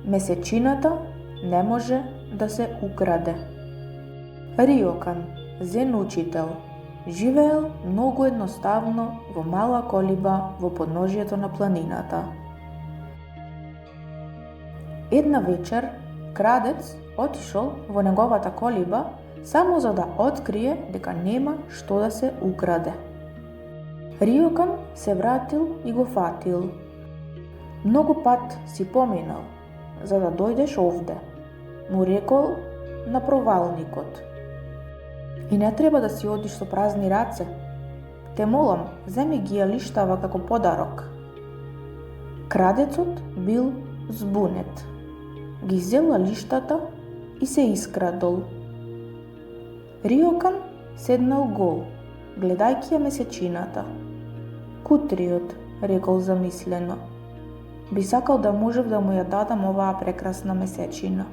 Месечината не може да се украде. Риокан, зен учител, живеел многу едноставно во мала колиба во подножието на планината. Една вечер, крадец отишол во неговата колиба само за да открие дека нема што да се украде. Риокан се вратил и го фатил. Многу пат си поминал, за да дојдеш овде, му рекол на провалникот. И не треба да си одиш со празни раце. Те молам, земи ги ја лиштава како подарок. Крадецот бил збунет. Ги зела лиштата и се искрадол. Риокан седнал гол, гледајќи ја месечината. Кутриот, рекол замислено. Би сакал да можев да му ја дадам оваа прекрасна месечина.